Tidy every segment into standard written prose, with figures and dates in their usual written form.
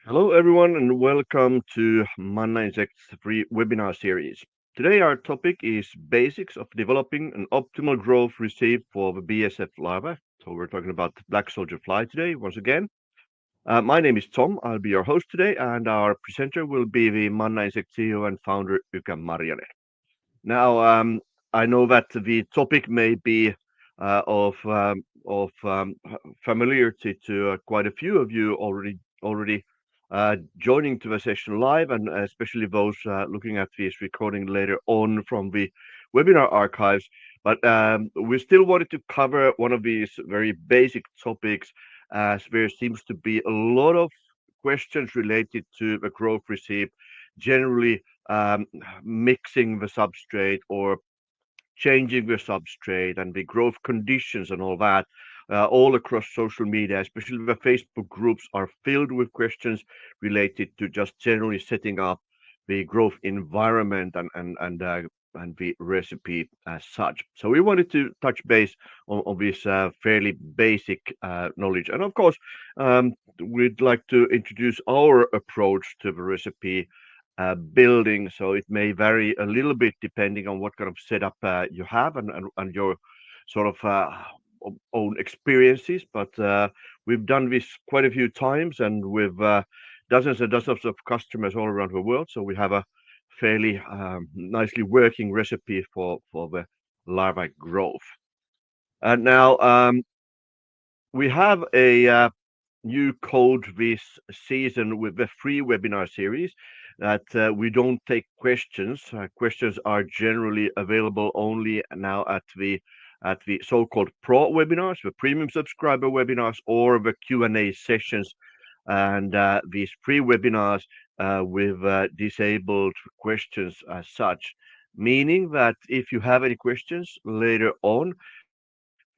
Hello, everyone, and welcome to Manna Insect's free webinar series. Today, our topic is basics of developing an optimal growth recipe for the BSF larvae. So, we're talking about the black soldier fly today, once again. My name is Tom. I'll be your host today, and our presenter will be the Manna Insect CEO and founder, Ykkä Marjanen. Now, I know that the topic may be of familiarity to quite a few of you already joining to the session live, and especially those looking at this recording later on from the webinar archives. But we still wanted to cover one of these very basic topics, as there seems to be a lot of questions related to the growth receipt, generally mixing the substrate or changing the substrate and the growth conditions and all that, all across social media, especially the Facebook groups, are filled with questions related to just generally setting up the growth environment and the recipe as such. So we wanted to touch base on this fairly basic knowledge, and of course, we'd like to introduce our approach to the recipe building. So it may vary a little bit depending on what kind of setup you have and your sort of own experiences. But we've done this quite a few times and with dozens and dozens of customers all around the world. So we have a fairly nicely working recipe for the larvae growth. And now we have a new code this season with the free webinar series that we don't take questions. Questions are generally available only now at the so-called pro webinars, the premium subscriber webinars, or the Q&A sessions. And these free webinars with disabled questions as such, meaning that if you have any questions later on,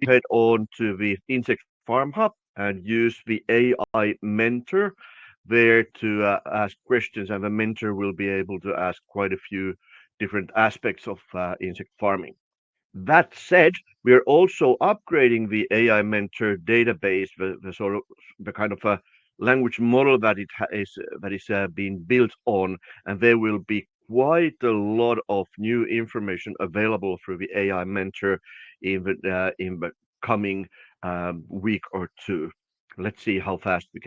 head on to the Insect Farm Hub and use the AI mentor there to ask questions, and the mentor will be able to ask quite a few different aspects of insect farming. That said, we are also upgrading the AI mentor database, the sort of the kind of a language model that is being built on, and there will be quite a lot of new information available through the AI mentor in the coming week or two. Let's see how fast we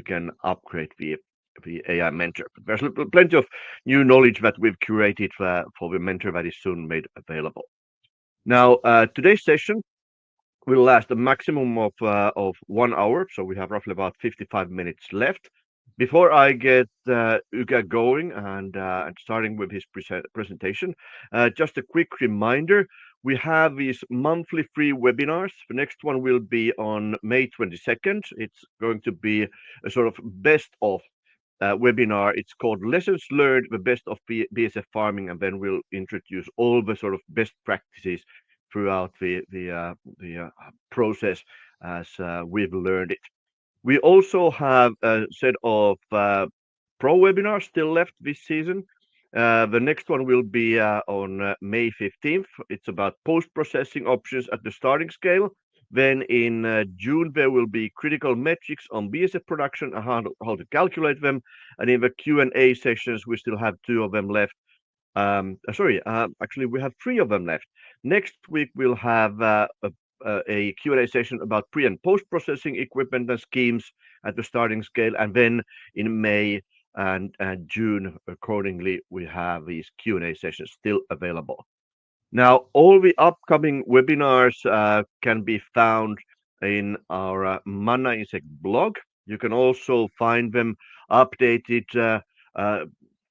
can upgrade the AI mentor. There's plenty of new knowledge that we've curated for the mentor that is soon made available. Now, today's session will last a maximum of 1 hour, so we have roughly about 55 minutes left. Before I get Ykkä going and starting with his presentation, just a quick reminder, we have these monthly free webinars. The next one will be on May 22nd. It's going to be a sort of best of webinar. It's called Lessons Learned, the best of BSF farming, and then we'll introduce all the sort of best practices throughout the process as we've learned it. We also have a set of pro webinars still left this season. The next one will be on May 15th. It's about post-processing options at the starting scale. Then in June, there will be critical metrics on BSF production and how to calculate them. And in the Q&A sessions, we still have two of them left. Actually, we have three of them left. Next week, we'll have a Q&A session about pre and post-processing equipment and schemes at the starting scale. And then in May and June, accordingly, we have these Q&A sessions still available. Now, all the upcoming webinars can be found in our Manna Insect blog. You can also find them updated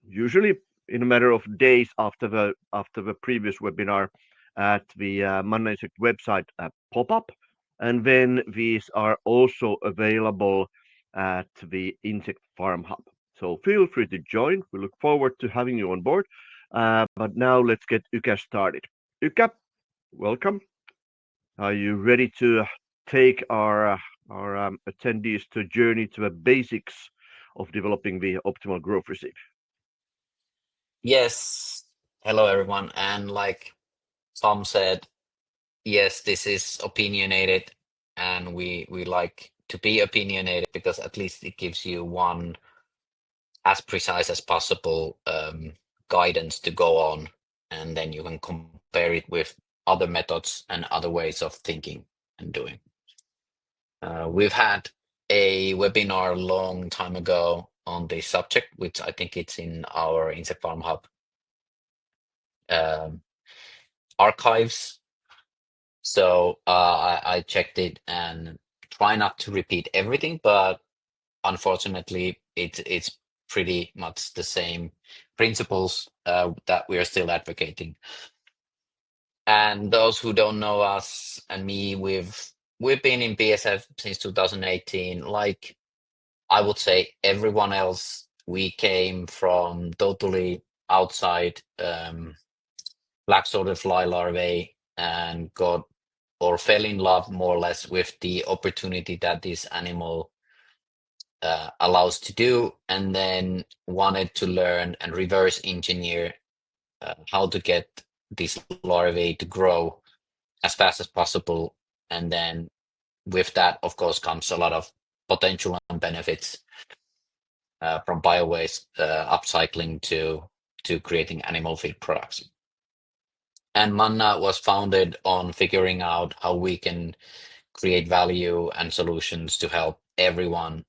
usually in a matter of days after the previous webinar at the Manna Insect website pop-up. And then these are also available at the Insect Farm Hub. So feel free to join. We look forward to having you on board. But now let's get Ykkä started. Ykkä, welcome. Are you ready to take our attendees to a journey to the basics of developing the optimal growth recipe? Yes. Hello, everyone. And like Tom said, yes, this is opinionated, and we like to be opinionated because at least it gives you one as precise as possible guidance to go on, and then you can compare it with other methods and other ways of thinking and doing. We've had a webinar a long time ago on this subject, which I think it's in our Insect Farm Hub um, archives. So I checked it and try not to repeat everything, but unfortunately, it's pretty much the same principles that we are still advocating. And those who don't know us and me, we've been in BSF since 2018. Like I would say, everyone else, we came from totally outside black soldier fly larvae and got or fell in love more or less with the opportunity that this animal allows to do, and then wanted to learn and reverse engineer how to get this larvae to grow as fast as possible. And then with that, of course, comes a lot of potential and benefits from biowaste upcycling to creating animal feed products. And Manna was founded on figuring out how we can create value and solutions to help everyone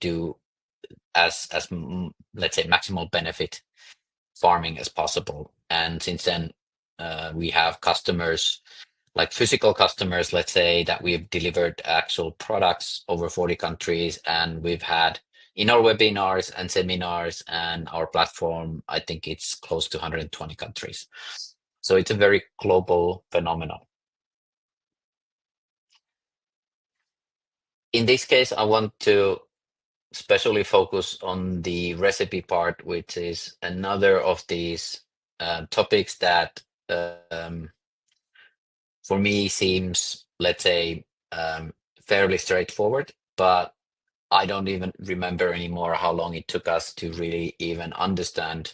do let's say maximal benefit farming as possible. And since then, we have customers like physical customers, let's say, that we've delivered actual products over 40 countries, and we've had in our webinars and seminars and our platform, I think it's close to 120 countries. So it's a very global phenomenon. In this case, I want to especially focus on the recipe part, which is another of these topics that for me seems, let's say, fairly straightforward, but I don't even remember anymore how long it took us to really even understand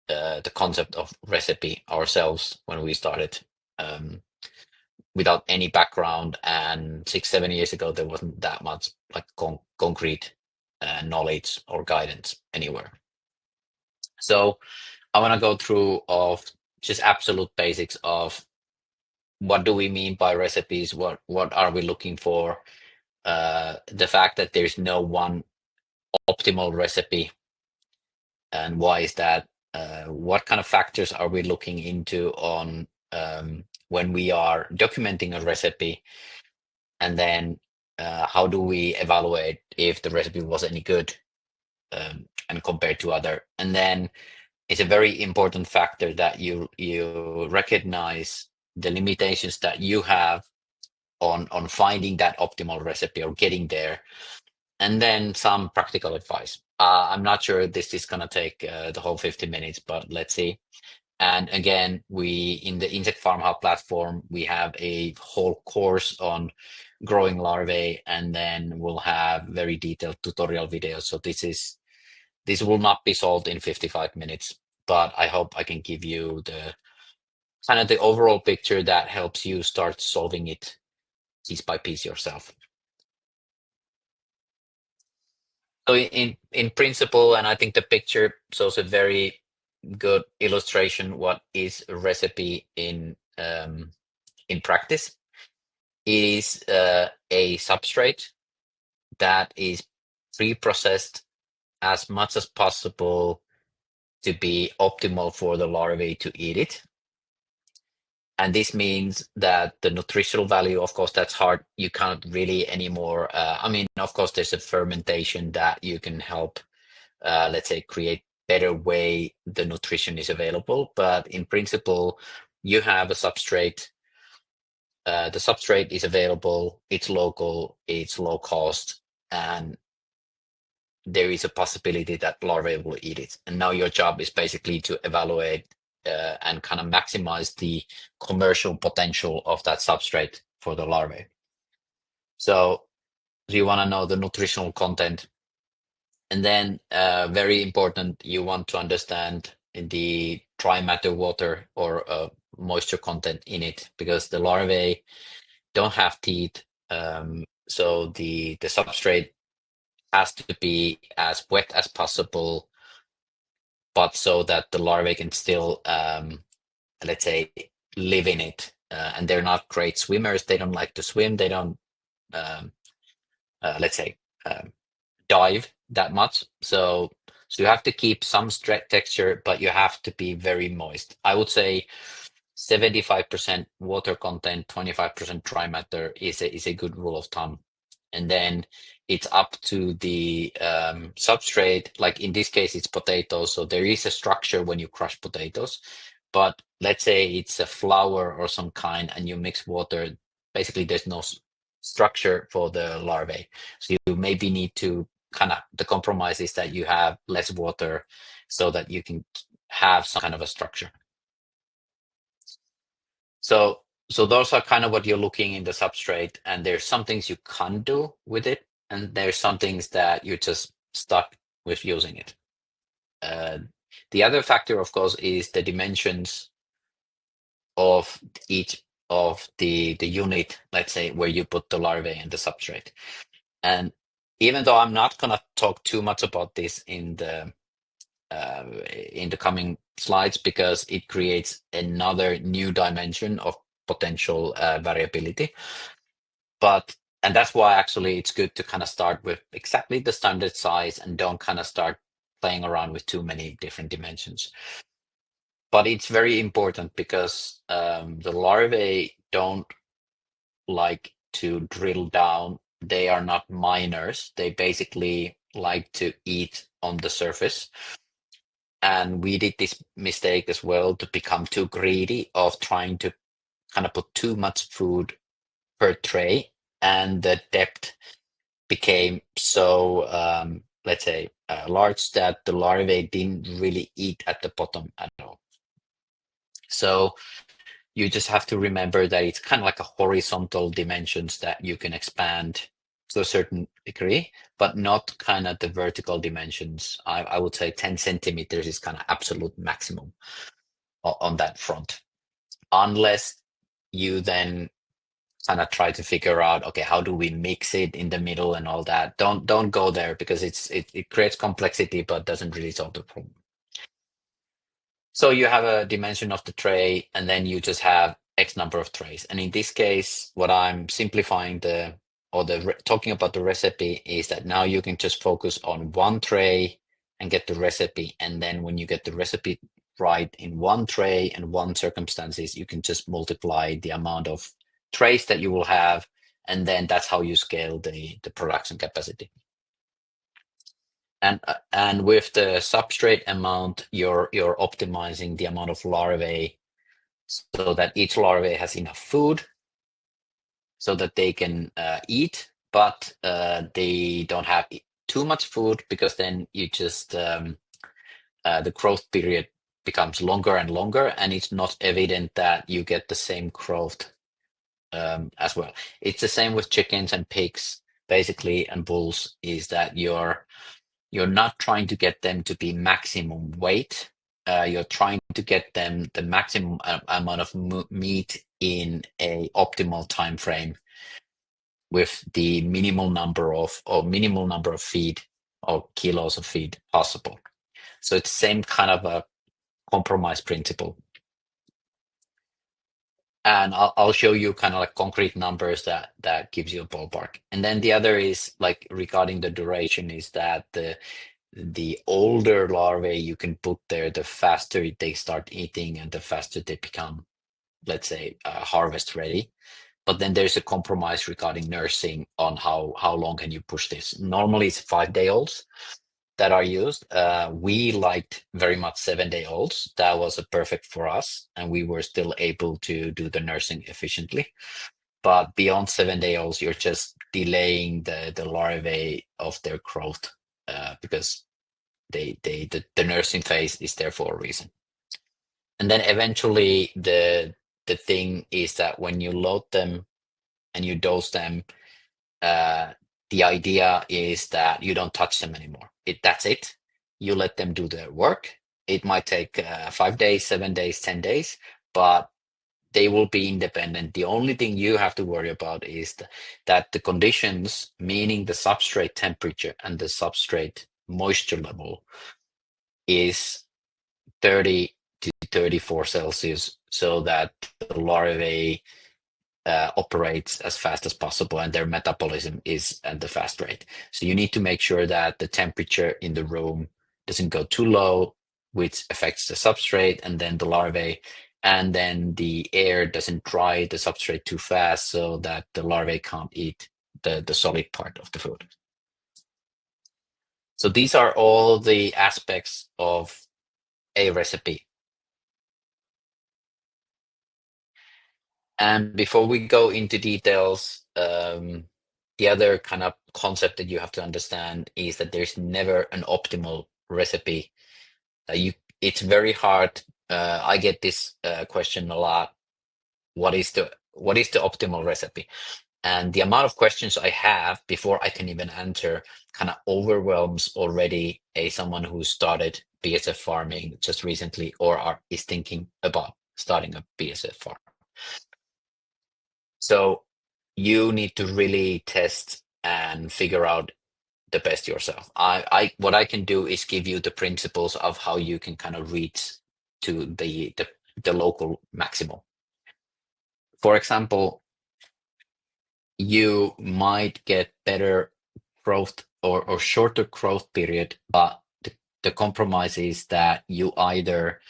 the concept of recipe ourselves when we started without any background. And 6-7 years ago, there wasn't that much like concrete knowledge or guidance anywhere. So I want to go through of just absolute basics of what do we mean by recipes, what are we looking for, the fact that there's no one optimal recipe, and why is that, what kind of factors are we looking into on when we are documenting a recipe, and then how do we evaluate if the recipe was any good and compared to other. And then it's a very important factor that you recognize the limitations that you have on finding that optimal recipe or getting there, and then some practical advice. I'm not sure this is going to take the whole 50 minutes, but let's see. And again, we in the Insect Farm Hub platform, we have a whole course on growing larvae, and then we'll have very detailed tutorial videos. So this will not be solved in 55 minutes, but I hope I can give you the kind of the overall picture that helps you start solving it piece by piece yourself. So in principle, and I think the picture shows a very good illustration what is a recipe in practice. It is a substrate that is pre-processed as much as possible to be optimal for the larvae to eat it. And this means that the nutritional value, of course, that's hard. You can't really anymore. I mean, of course, there's a fermentation that you can help, let's say, create better way the nutrition is available. But in principle, you have a substrate. The substrate is available. It's local. It's low cost, and there is a possibility that larvae will eat it. And now your job is basically to evaluate and kind of maximize the commercial potential of that substrate for the larvae. So you want to know the nutritional content. And then very important, you want to understand the dry matter water or moisture content in it, because the larvae don't have teeth. So the substrate has to be as wet as possible, but so that the larvae can still, let's say, live in it. And they're not great swimmers. They don't like to swim. They don't, um, let's say, um, dive that much. So you have to keep some texture, but you have to be very moist. I would say 75% water content, 25% dry matter is a good rule of thumb. And then it's up to the substrate. Like in this case, it's potatoes. So there is a structure when you crush potatoes. But let's say it's a flour or some kind and you mix water, basically there's no structure for the larvae. So you maybe need to the compromise is that you have less water so that you can have some kind of a structure. So those are kind of what you're looking in the substrate, and there's some things you can't do with it, and there's some things that you're just stuck with using it. The other factor, of course, is the dimensions of each of the unit, let's say, where you put the larvae and the substrate. And even though I'm not gonna talk too much about this in the coming slides, because it creates another new dimension of potential variability. And that's why actually it's good to kind of start with exactly the standard size and don't kind of start playing around with too many different dimensions. But it's very important because the larvae don't like to drill down. They are not miners. They basically like to eat on the surface. And we did this mistake as well, to become too greedy of trying to kind of put too much food per tray, and the depth became so, let's say, large that the larvae didn't really eat at the bottom at all. So you just have to remember that it's kind of like a horizontal dimensions that you can expand to a certain degree, but not kind of the vertical dimensions. I would say 10 centimeters is kind of absolute maximum on that front, unless you then kind of try to figure out, okay, how do we mix it in the middle and all that. Don't go there, because it creates complexity but doesn't really solve the problem. So you have a dimension of the tray, and then you just have X number of trays. And in this case, what I'm simplifying talking about the recipe is that now you can just focus on one tray and get the recipe. And then when you get the recipe right in one tray and one circumstances, you can just multiply the amount of trays that you will have. And then that's how you scale the production capacity. And with the substrate amount, you're optimizing the amount of larvae so that each larvae has enough food so that they can eat, but they don't have too much food, because then you just the growth period becomes longer and longer, and it's not evident that you get the same growth as well. It's the same with chickens and pigs, basically, and bulls, is that you're not trying to get them to be maximum weight. You're trying to get them the maximum amount of meat in a optimal time frame with the minimal number of feed or kilos of feed possible. So it's same kind of a compromise principle. And I'll show you kind of like concrete numbers that gives you a ballpark. And then the other is like regarding the duration, is that the older larvae you can put there, the faster they start eating and the faster they become, let's say, harvest ready. But then there's a compromise regarding nursing on how long can you push this. Normally it's 5-day-olds that are used. We liked very much 7-day-olds. That was a perfect for us, and we were still able to do the nursing efficiently. But beyond 7-day-olds, you're just delaying the larvae of their growth, because the nursing phase is there for a reason. And then eventually the thing is that when you load them and you dose them, the idea is that you don't touch them anymore. That's it. You let them do their work. It might take 5 days, 7 days, 10 days, but they will be independent. The only thing you have to worry about is that the conditions, meaning the substrate temperature and the substrate moisture level, is 30 to 34 Celsius, so that the larvae operates as fast as possible and their metabolism is at the fast rate. So you need to make sure that the temperature in the room doesn't go too low, which affects the substrate and then the larvae, and then the air doesn't dry the substrate too fast so that the larvae can't eat the solid part of the food. So these are all the aspects of a recipe. And before we go into details, the other kind of concept that you have to understand is that there's never an optimal recipe. It's very hard. I get this question a lot. What is the optimal recipe? And the amount of questions I have before I can even answer kind of overwhelms already someone who started BSF farming just recently or is thinking about starting a BSF farm. So you need to really test and figure out the best yourself. What I can do is give you the principles of how you can kind of reach to the local maximum. For example, you might get better growth or shorter growth period, but the compromise is that you either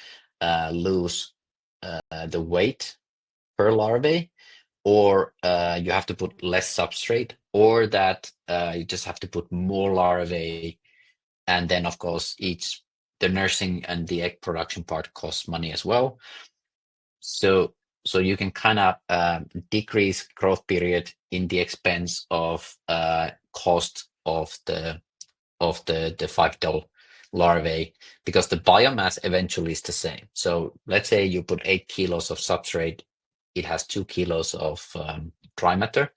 lose the weight per larvae, or you have to put less substrate, or that you just have to put more larvae, and then of course the nursing and the egg production part costs money as well. So you can kind of decrease growth period in the expense of cost of the $5 larvae, because the biomass eventually is the same. So let's say you put 8 kilos of substrate, it has 2 kilos of dry matter,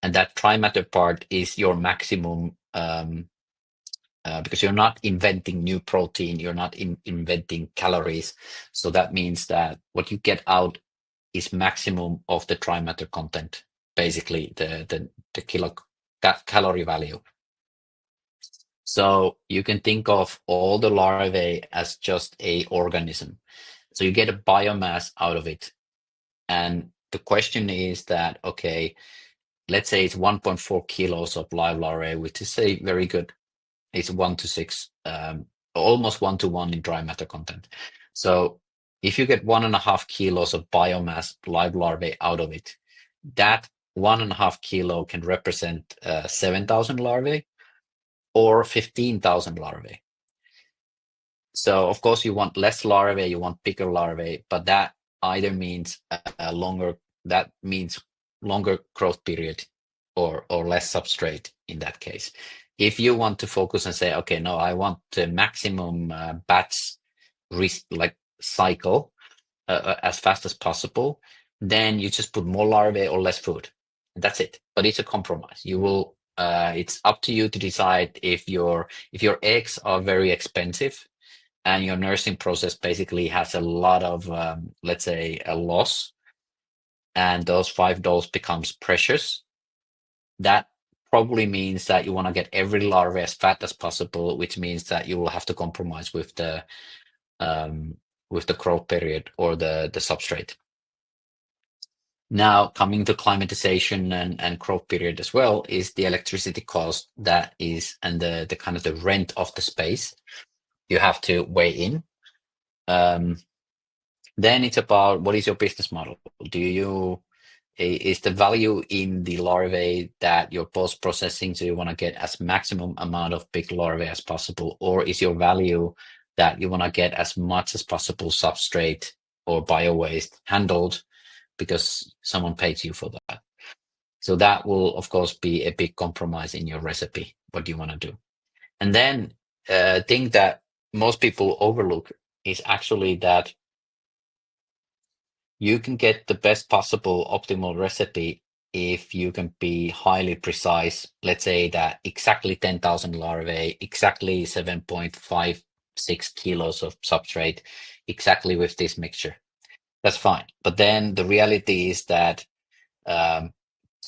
and that dry matter part is your maximum, because you're not inventing new protein, you're not inventing calories. So that means that what you get out is maximum of the dry matter content, basically the calorie value. So you can think of all the larvae as just a organism. So you get a biomass out of it. And the question is that, okay, let's say it's 1.4 kilos of live larvae, which is a very good, it's 1 to 6, almost 1 to 1 in dry matter content. So if you get 1.5 kilos of biomass live larvae out of it, that 1.5 kilo can represent 7,000 larvae or 15,000 larvae. So of course you want less larvae, you want bigger larvae, but that either means longer growth period or less substrate in that case. If you want to focus and say, okay, no, I want the maximum batch cycle as fast as possible, then you just put more larvae or less food. That's it. But it's a compromise. You will. It's up to you to decide if your eggs are very expensive and your nursing process basically has a lot of, let's say, a loss, and those $5 becomes precious. That probably means that you want to get every larvae as fat as possible, which means that you will have to compromise with the growth period or the substrate. Now, coming to climatization and growth period as well is the electricity cost that is, and the kind of the rent of the space you have to weigh in. Then it's about what is your business model? Is the value in the larvae that you're post-processing, so you want to get as maximum amount of big larvae as possible, or is your value that you want to get as much as possible substrate or bio waste handled because someone pays you for that? So that will, of course, be a big compromise in your recipe, what do you want to do. And then a thing that most people overlook is actually that you can get the best possible optimal recipe if you can be highly precise. Let's say that exactly 10,000 larvae, exactly 7.56 kilos of substrate, exactly with this mixture. That's fine. But then the reality is that um,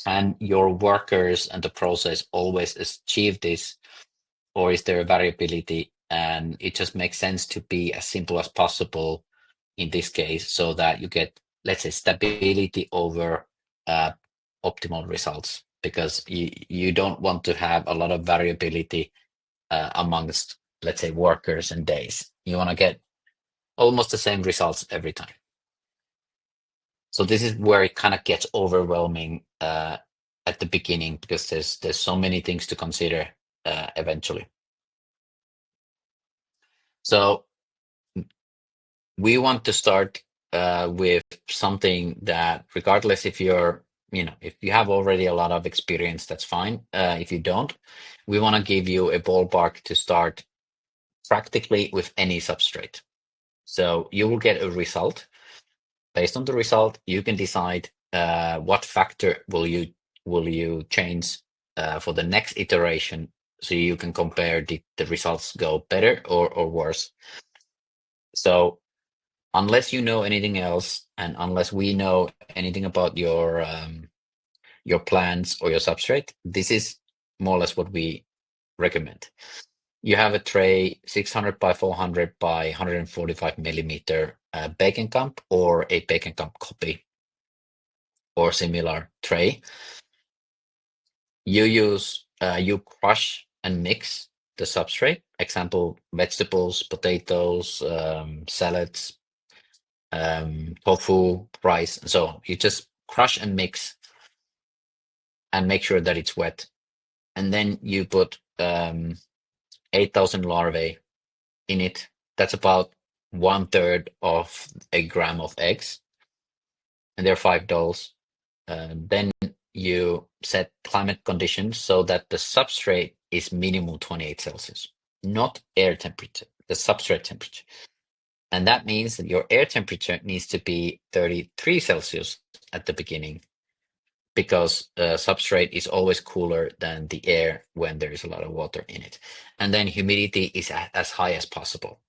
can your workers and the process always achieve this, or is there a variability? And it just makes sense to be as simple as possible in this case, so that you get, let's say, stability over uh, optimal results, because you don't want to have a lot of variability amongst, let's say, workers and days. You want to get almost the same results every time. So this is where it kind of gets overwhelming at the beginning, because there's so many things to consider eventually. So we want to start with something that, regardless if you're, if you have already a lot of experience, that's fine. If you don't, we want to give you a ballpark to start practically with any substrate. So you will get a result. Based on the result, you can decide what factor will you change for the next iteration, so you can compare the results go better or worse. So unless you know anything else, and unless we know anything about your plans or your substrate, this is more or less what we recommend. You have a tray 600 by 400 by 145 millimeter bacon cup, or a bacon cup copy or similar tray. You crush and mix the substrate. Example: vegetables, potatoes, salads, tofu, rice, and so on. You just crush and mix and make sure that it's wet. And then you put 8,000 larvae in it. That's about 1/3 of a gram of eggs, and they're $5. Then you set climate conditions so that the substrate is minimum 28 Celsius, not air temperature, the substrate temperature. And that means that your air temperature needs to be 33 Celsius at the beginning, because substrate is always cooler than the air when there is a lot of water in it. And then humidity is as high as possible.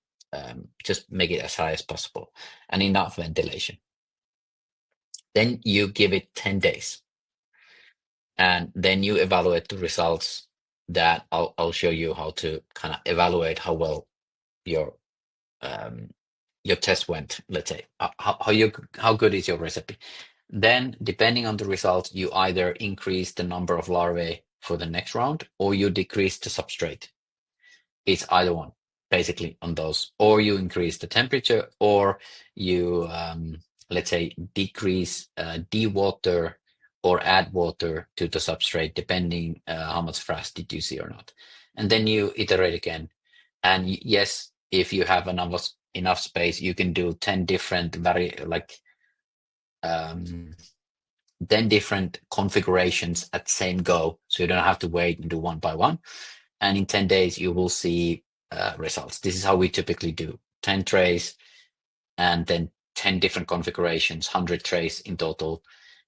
Just make it as high as possible, and enough ventilation. Then you give it 10 days, and then you evaluate the results. That I'll show you how to kind of evaluate how well your test went. Let's say how good is your recipe. Then, depending on the results, you either increase the number of larvae for the next round, or you decrease the substrate. It's either one, basically, on those. Or you increase the temperature, or you, let's say, decrease, dewater, or add water to the substrate, depending how much frass did you see or not. And then you iterate again. And yes, if you have enough space, you can do 10 different 10 different configurations at the same go, so you don't have to wait and do one by one. And in 10 days, you will see results. This is how we typically do: 10 trays, and then 10 different configurations, 100 trays in total,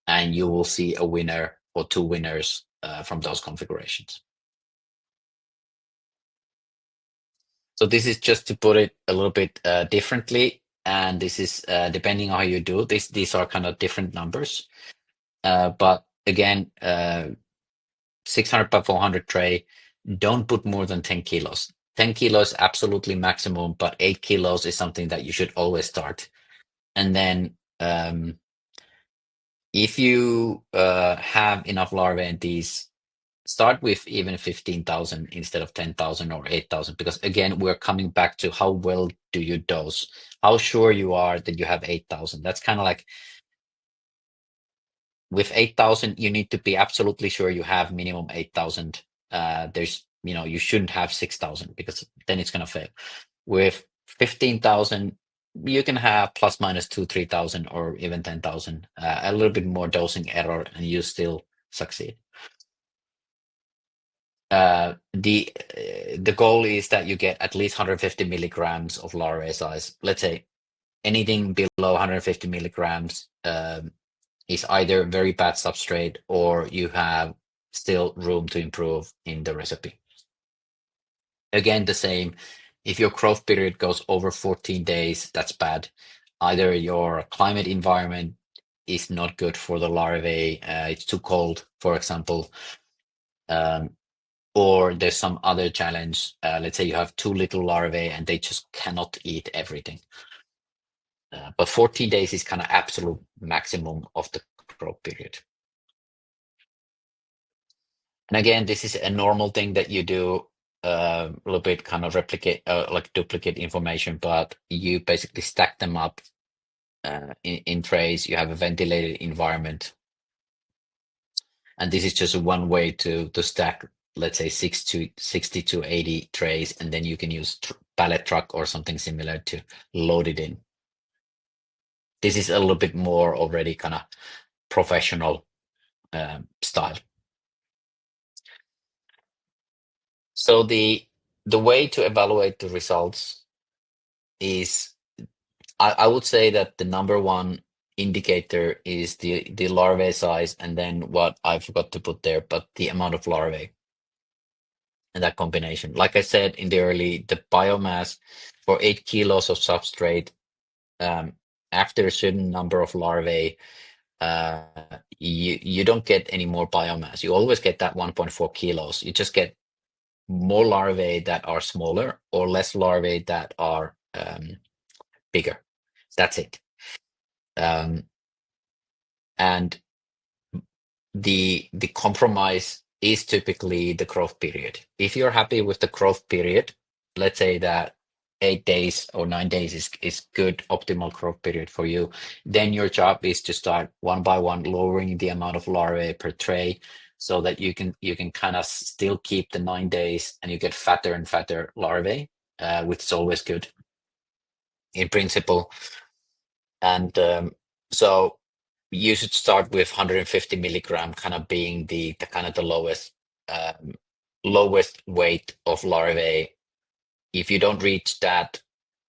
and you will see a winner or two winners from those configurations. So this is just to put it a little bit differently, and this is depending on how you do this. These are kind of different numbers. But again, 600 by 400 tray, don't put more than 10 kilos. 10 kilos absolutely maximum, but 8 kilos is something that you should always start. And then if you have enough larvae in these, start with even 15,000 instead of 10,000 or 8,000, because again, we're coming back to how well do you dose, how sure you are that you have 8,000. That's kind of like, with 8,000, you need to be absolutely sure you have minimum 8,000. You shouldn't have 6,000, because then it's going to fail. With 15,000, you can have plus minus 2,000-3,000, or even 10,000, a little bit more dosing error, and you still succeed. The goal is that you get at least 150 milligrams of larvae size. Let's say anything below 150 milligrams is either very bad substrate, or you have still room to improve in the recipe. Again, the same. If your growth period goes over 14 days, that's bad. Either your climate environment is not good for the larvae, it's too cold, for example, um, or there's some other challenge. Let's say you have too little larvae and they just cannot eat everything. But 14 days is kind of absolute maximum of the growth period. And again, this is a normal thing that you do, a little bit kind of replicate, like duplicate information, but you basically stack them up in trays. You have a ventilated environment. And this is just one way to stack, let's say 60 to 80 trays, and then you can use pallet truck or something similar to load it in. This is a little bit more already kind of professional style. So the way to evaluate the results is, I would say that the number one indicator is the larvae size, and then what I forgot to put there, but the amount of larvae and that combination. Like I said in the early, the biomass for 8 kilos of substrate, after a certain number of larvae, uh, you don't get any more biomass. You always get that 1.4 kilos. You just get more larvae that are smaller or less larvae that are bigger. That's it. And the compromise is typically the growth period. If you're happy with the growth period, let's say that 8 days or 9 days is good optimal growth period for you, then your job is to start one by one lowering the amount of larvae per tray so that you can kind of still keep the 9 days and you get fatter and fatter larvae, which is always good in principle. And so you should start with 150 milligram kind of being the kind of the lowest weight of larvae. If you don't reach that,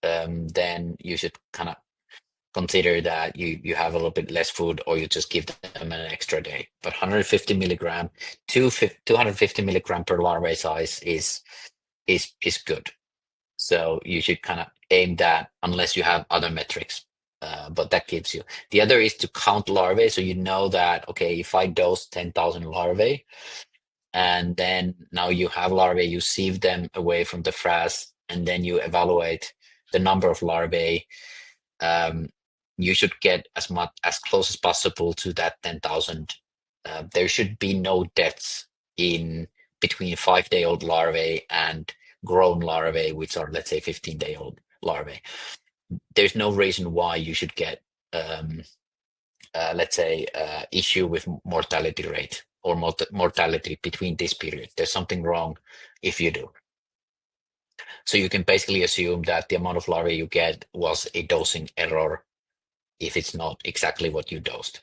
then you should kind of consider that you have a little bit less food, or you just give them an extra day. But 150 milligram, 250 milligram per larvae size is good. So you should kind of aim that unless you have other metrics. But that gives you. The other is to count larvae. So you know that, okay, if I dose 10,000 larvae, and then now you have larvae, you sieve them away from the frass, and then you evaluate the number of larvae. You should get as close as possible to that 10,000. There should be no deaths in between 5-day-old larvae and grown larvae, which are, let's say, 15-day-old larvae. There's no reason why you should get, let's say, issue with mortality rate or mortality between this period. There's something wrong if you do. So you can basically assume that the amount of larvae you get was a dosing error if it's not exactly what you dosed.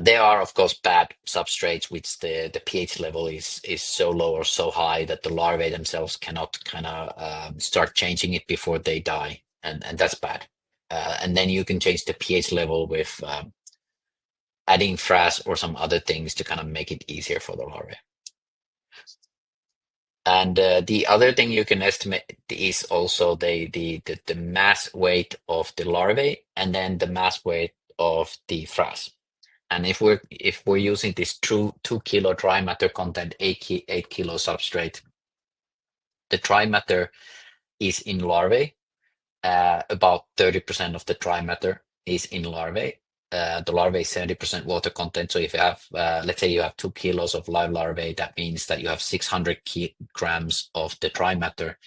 There are, of course, bad substrates which the pH level is so low or so high that the larvae themselves cannot kind of start changing it before they die, and that's bad. And then you can change the pH level with adding frass or some other things to kind of make it easier for the larvae. And the other thing you can estimate is also the mass weight of the larvae, and then the mass weight of the frass. And if we're using this 2 kilo dry matter content, 8 kilo substrate, the dry matter is in larvae. About 30% of the dry matter is in larvae. The larvae is 70% water content. So if you have, let's say you have 2 kilos of live larvae, that means that you have 600 grams of the dry matter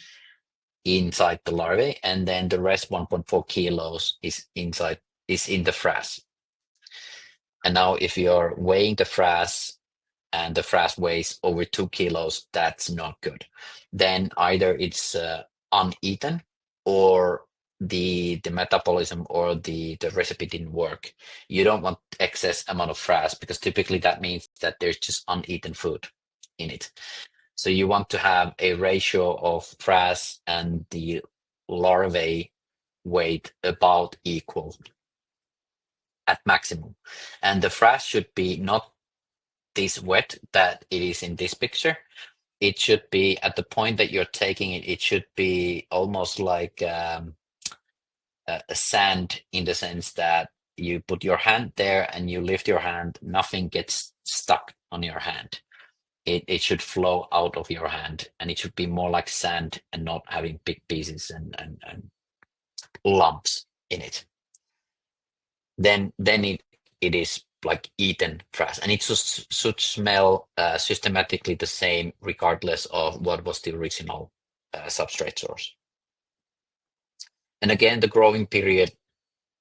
inside the larvae, and then the rest 1.4 kilos is in the frass. And now if you're weighing the frass and the frass weighs over 2 kilos, that's not good. Then either it's uneaten, or the metabolism or the recipe didn't work. You don't want excess amount of frass, because typically that means that there's just uneaten food in it. So you want to have a ratio of frass and the larvae weight about equal at maximum. And the frass should be not this wet that it is in this picture. It should be at the point that you're taking it, it should be almost like a sand in the sense that you put your hand there and you lift your hand, nothing gets stuck on your hand. It should flow out of your hand, and it should be more like sand and not having big pieces and lumps in it. Then it is like eaten frass, and it should smell systematically the same regardless of what was the original substrate source. And again, the growing period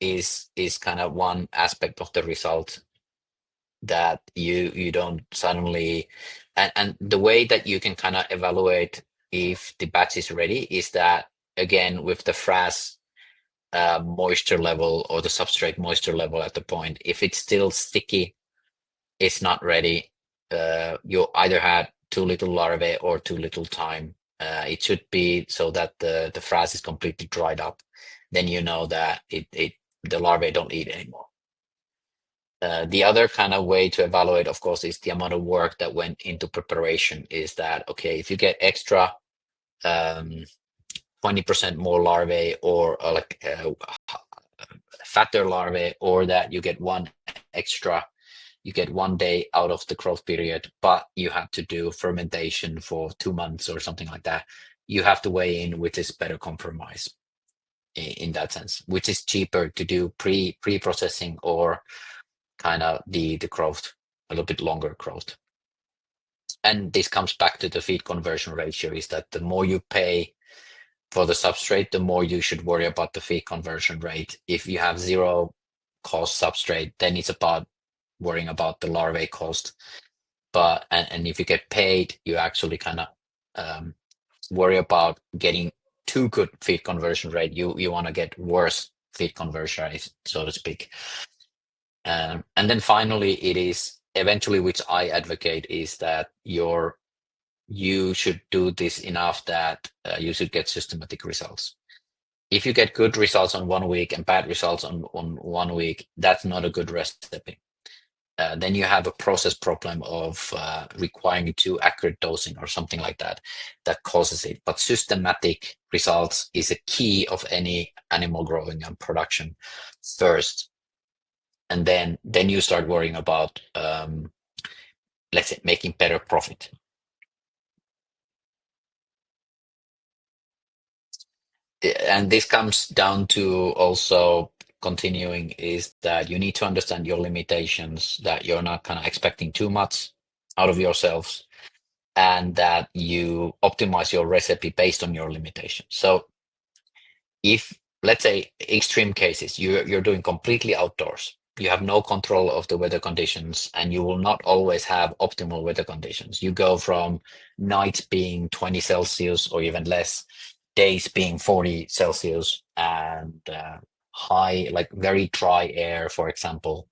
is kind of one aspect of the result that you don't suddenly, and the way that you can kind of evaluate if the batch is ready is that, again, with the frass moisture level or the substrate moisture level at the point, if it's still sticky, it's not ready. You either had too little larvae or too little time. It should be so that the frass is completely dried up. Then you know that the larvae don't eat anymore. The other kind of way to evaluate, of course, is the amount of work that went into preparation. Is that, okay, if you get extra 20% more larvae, or fatter larvae, or that you get you get 1 day out of the growth period, but you have to do fermentation for 2 months or something like that. You have to weigh in which is better compromise in that sense, which is cheaper to do pre-processing or kind of the growth, a little bit longer growth. And this comes back to the feed conversion ratio, is that the more you pay for the substrate, the more you should worry about the feed conversion rate. If you have zero cost substrate, then it's about worrying about the larvae cost. But and if you get paid, you actually kind of worry about getting too good feed conversion rate. You want to get worse feed conversion rate, so to speak. And then finally, it is eventually, which I advocate, is that you should do this enough that you should get systematic results. If you get good results on 1 week and bad results on 1 week, that's not a good recipe. Then you have a process problem of requiring too accurate dosing or something like that causes it. But systematic results is a key of any animal growing and production first. And then you start worrying about, let's say, making better profit. And this comes down to also continuing, is that you need to understand your limitations, that you're not kind of expecting too much out of yourselves, and that you optimize your recipe based on your limitations. So if, let's say, extreme cases, you're doing completely outdoors, you have no control of the weather conditions, and you will not always have optimal weather conditions. You go from nights being 20 Celsius or even less, days being 40 Celsius, and high, like very dry air, for example.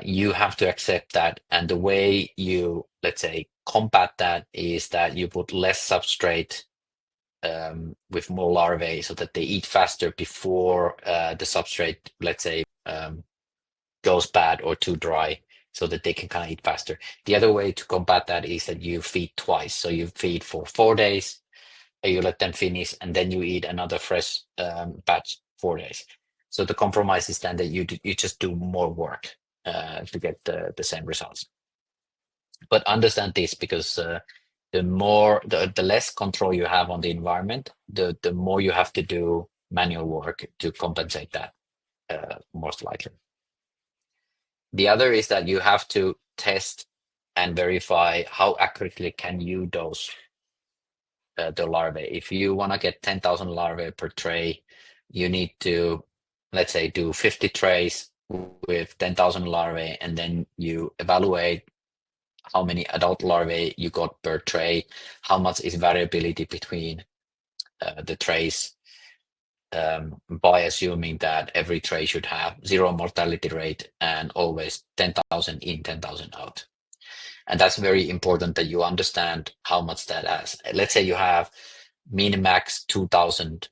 You have to accept that. And the way you, let's say, combat that is that you put less substrate with more larvae so that they eat faster before the substrate, let's say, goes bad or too dry, so that they can kind of eat faster. The other way to combat that is that you feed twice. So you feed for 4 days, and you let them finish, and then you eat another fresh batch 4 days. So the compromise is then that you just do more work to get the same results. But understand this, because the less control you have on the environment, the more you have to do manual work to compensate that, most likely. The other is that you have to test and verify how accurately can you dose the larvae. If you want to get 10,000 larvae per tray, you need to, let's say, do 50 trays with 10,000 larvae, and then you evaluate how many adult larvae you got per tray, how much is variability between the trays, by assuming that every tray should have zero mortality rate and always 10,000 in, 10,000 out. And that's very important that you understand how much that has. Let's say you have min-max 2,000.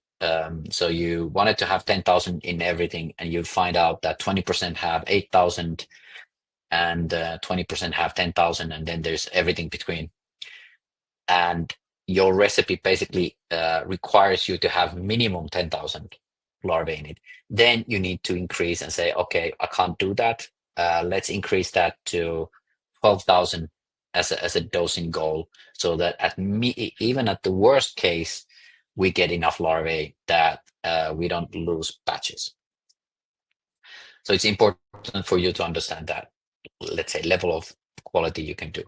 So you wanted to have 10,000 in everything, and you find out that 20% have 8,000 and 20% have 10,000, and then there's everything between. And your recipe basically requires you to have minimum 10,000 larvae in it. Then you need to increase and say, okay, I can't do that. Let's increase that to 12,000 as a dosing goal, so that even at the worst case, we get enough larvae that we don't lose batches. So it's important for you to understand that, let's say, level of quality you can do.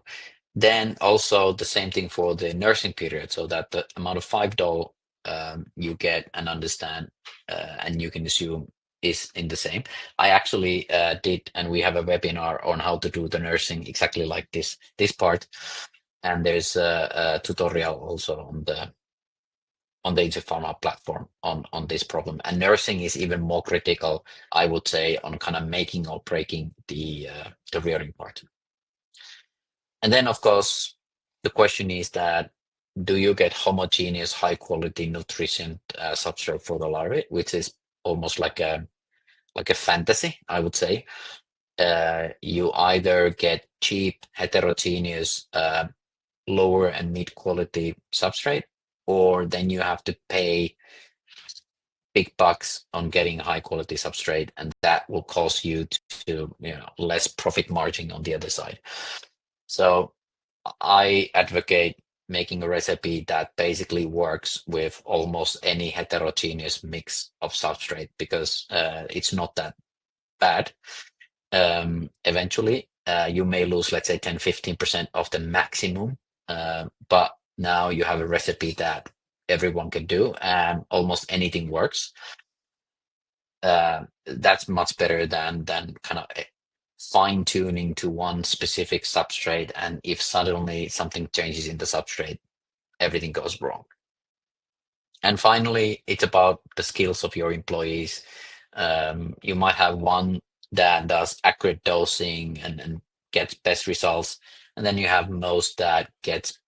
Then also the same thing for the nursing period, so that the amount of 5 doll you get and understand, and you can assume is in the same. I actually did, and we have a webinar on how to do the nursing exactly like this part, and there's a tutorial also on the Insect Pharma platform on this problem. And nursing is even more critical, I would say, on kind of making or breaking the rearing part. And then, of course, the question is that, do you get homogeneous, high quality nutrition substrate for the larvae, which is almost like a fantasy, I would say. You either get cheap, heterogeneous, lower and mid quality substrate, or then you have to pay big bucks on getting high quality substrate, and that will cause you to less profit margin on the other side. So I advocate making a recipe that basically works with almost any heterogeneous mix of substrate, because it's not that bad. Eventually, you may lose, let's say, 10-15% of the maximum, but now you have a recipe that everyone can do and almost anything works. That's much better than kind of fine tuning to one specific substrate, and if suddenly something changes in the substrate, everything goes wrong. And finally, it's about the skills of your employees. You might have one that does accurate dosing and gets best results, and then you have most that gets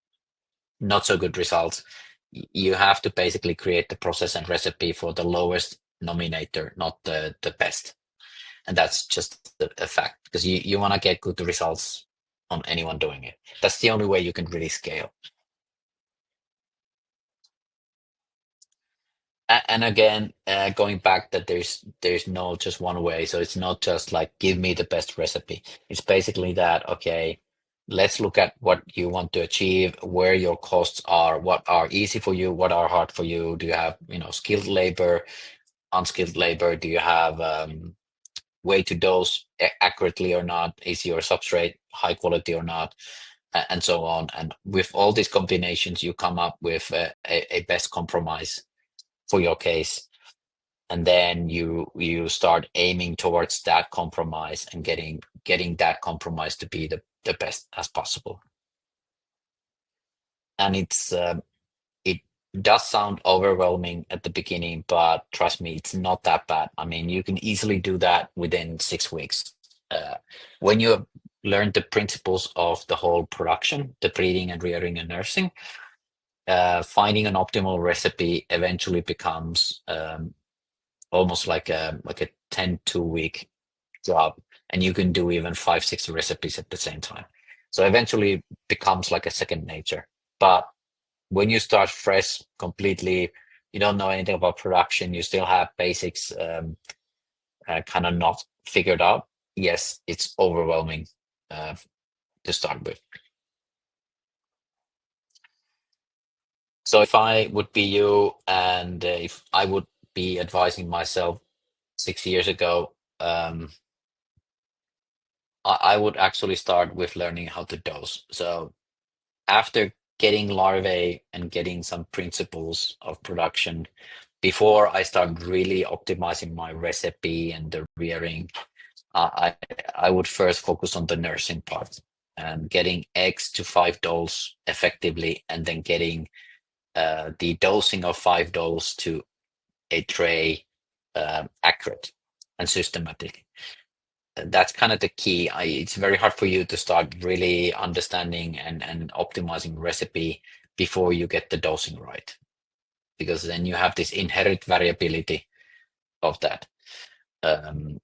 not so good results. You have to basically create the process and recipe for the lowest nominator, not the best. And that's just a fact, because you want to get good results on anyone doing it. That's the only way you can really scale. And again, going back, that there's no just one way. So it's not just like, give me the best recipe. It's basically that, okay, let's look at what you want to achieve, where your costs are, what are easy for you, what are hard for you. Do you have skilled labor, unskilled labor? Do you have way to dose accurately or not? Is your substrate high quality or not? And so on. And with all these combinations, you come up with a best compromise for your case. And then you start aiming towards that compromise and getting that compromise to be the best as possible. And it does sound overwhelming at the beginning, but trust me, it's not that bad. I mean, you can easily do that within 6 weeks. When you have learned the principles of the whole production, the breeding and rearing and nursing, finding an optimal recipe eventually becomes almost like a 10-2 week job, and you can do even 5-6 recipes at the same time. So eventually it becomes like a second nature. But when you start fresh completely, you don't know anything about production, you still have basics kind of not figured out. Yes, it's overwhelming to start with. So if I would be you, and if I would be advising myself 6 years ago, I would actually start with learning how to dose. So after getting larvae and getting some principles of production, before I start really optimizing my recipe and the rearing, I would first focus on the nursing part and getting eggs to 5 dolls effectively, and then getting the dosing of 5 dolls to a tray accurate and systematic. That's kind of the key. It's very hard for you to start really understanding and optimizing recipe before you get the dosing right, because then you have this inherent variability of that um,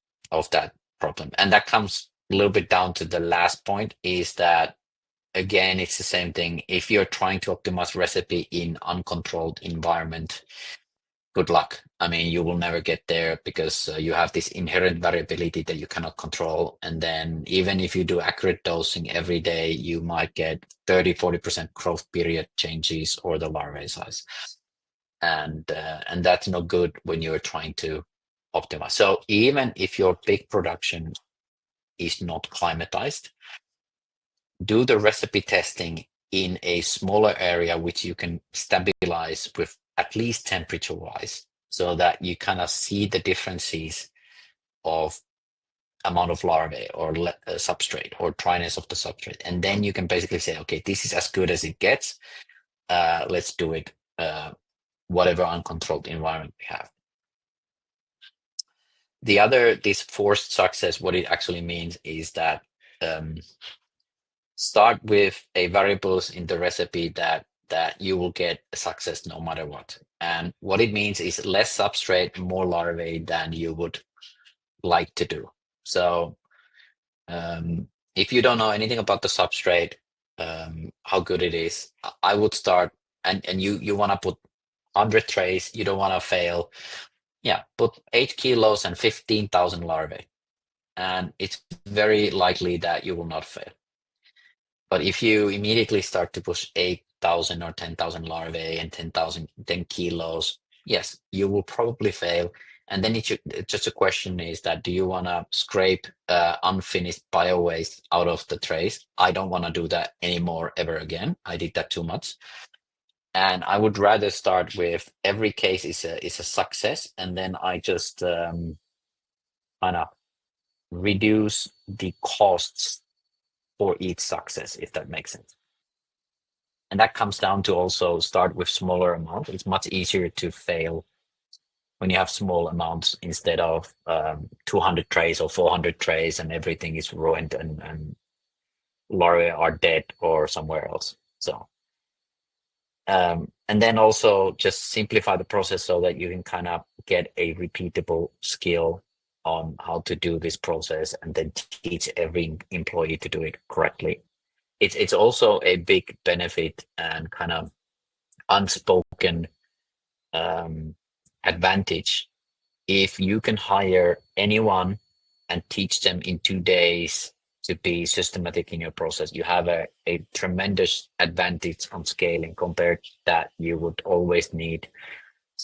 problem. And that comes a little bit down to the last point, is that, again, it's the same thing. If you're trying to optimize recipe in uncontrolled environment, good luck. I mean, you will never get there because you have this inherent variability that you cannot control. And then even if you do accurate dosing every day, you might get 30-40% growth period changes or the larvae size. And that's not good when you're trying to optimize. So even if your big production is not climatized, do the recipe testing in a smaller area which you can stabilize with at least temperature wise so that you kind of see the differences of amount of larvae or substrate or dryness of the substrate, and then you can basically say, okay, this is as good as it gets. Let's do it whatever uncontrolled environment we have. The other, this forced success, what it actually means is that um, start with a variables in the recipe that you will get a success no matter what. And what it means is less substrate, more larvae than you would like to do. So if you don't know anything about the substrate, how good it is, I would start, and you want to put 100 trays, you don't want to fail. Yeah, put 8 kilos and 15,000 larvae. And it's very likely that you will not fail. But if you immediately start to push 8,000 or 10,000 larvae and 10 kilos, yes, you will probably fail. And then it's just a question is that do you want to scrape unfinished bio waste out of the trays? I don't want to do that anymore ever again. I did that too much. And I would rather start with every case is a success, and then I just kind of reduce the costs for each success, if that makes sense. And that comes down to also start with smaller amount. It's much easier to fail when you have small amounts instead of 200 trays or 400 trays and everything is ruined and larvae are dead or somewhere else. So, and then also just simplify the process so that you can kind of get a repeatable skill on how to do this process and then teach every employee to do it correctly. It's also a big benefit and kind of unspoken advantage if you can hire anyone and teach them in 2 days to be systematic in your process. You have a tremendous advantage on scaling compared to that you would always need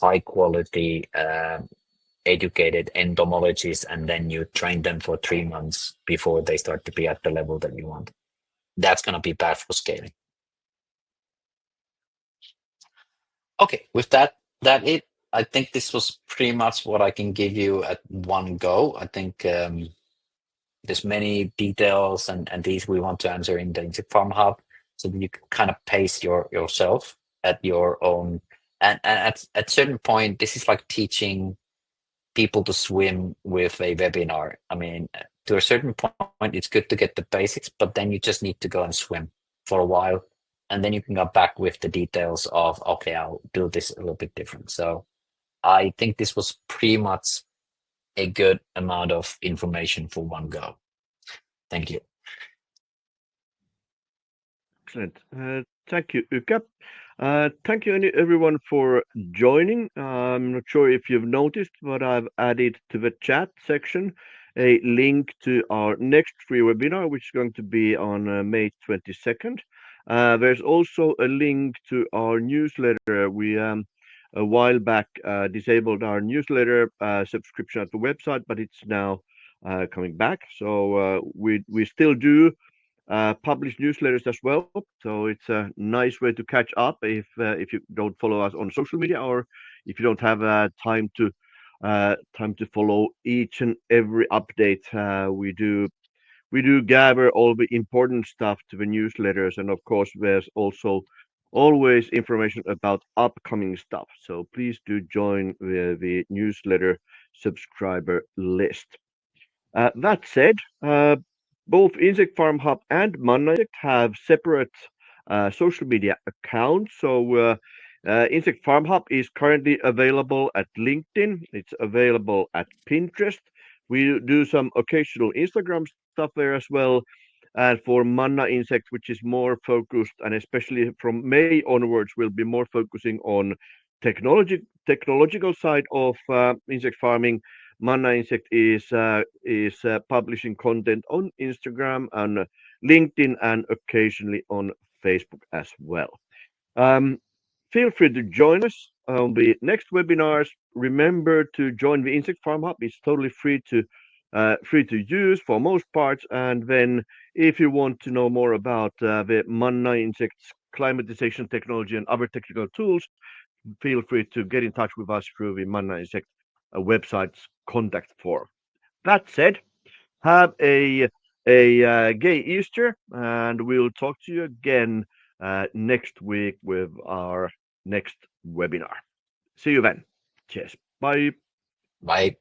high quality educated entomologists, and then you train them for 3 months before they start to be at the level that you want. That's going to be bad for scaling. Okay, with that it. I think this was pretty much what I can give you at one go. I think there's many details and these we want to answer in the Insect Farm Hub so that you can kind of pace yourself at your own. And at certain point, this is like teaching people to swim with a webinar. I mean, to a certain point, it's good to get the basics, but then you just need to go and swim for a while. And then you can go back with the details of, okay, I'll do this a little bit different. So I think this was pretty much a good amount of information for one go. Thank you. Excellent. Thank you, Uka. Thank you, everyone, for joining. I'm not sure if you've noticed, but I've added to the chat section a link to our next free webinar, which is going to be on May 22nd. There's also a link to our newsletter. We a while back disabled our newsletter subscription at the website, but it's now coming back. So we still do publish newsletters as well. So it's a nice way to catch up if you don't follow us on social media or if you don't have time to follow each and every update. We do gather all the important stuff to the newsletters, and of course, there's also always information about upcoming stuff. So please do join the newsletter subscriber list. That said, both Insect Farm Hub and Manna Insect have separate social media accounts. So Insect Farm Hub is currently available at LinkedIn. It's available at Pinterest. We do some occasional Instagram stuff there as well. And for Manna Insect, which is more focused, and especially from May onwards, we'll be more focusing on technological side of insect farming, Manna Insect is publishing content on Instagram and LinkedIn and occasionally on Facebook as well. Um, Feel free to join us on the next webinars. Remember to join the Insect Farm Hub. It's totally free to use for most parts. And then, if you want to know more about the Manna Insects climatization technology and other technical tools, feel free to get in touch with us through the Manna Insect website's contact form. That said, have a gay Easter, and we'll talk to you again next week with our next webinar. See you then. Cheers. Bye. Bye.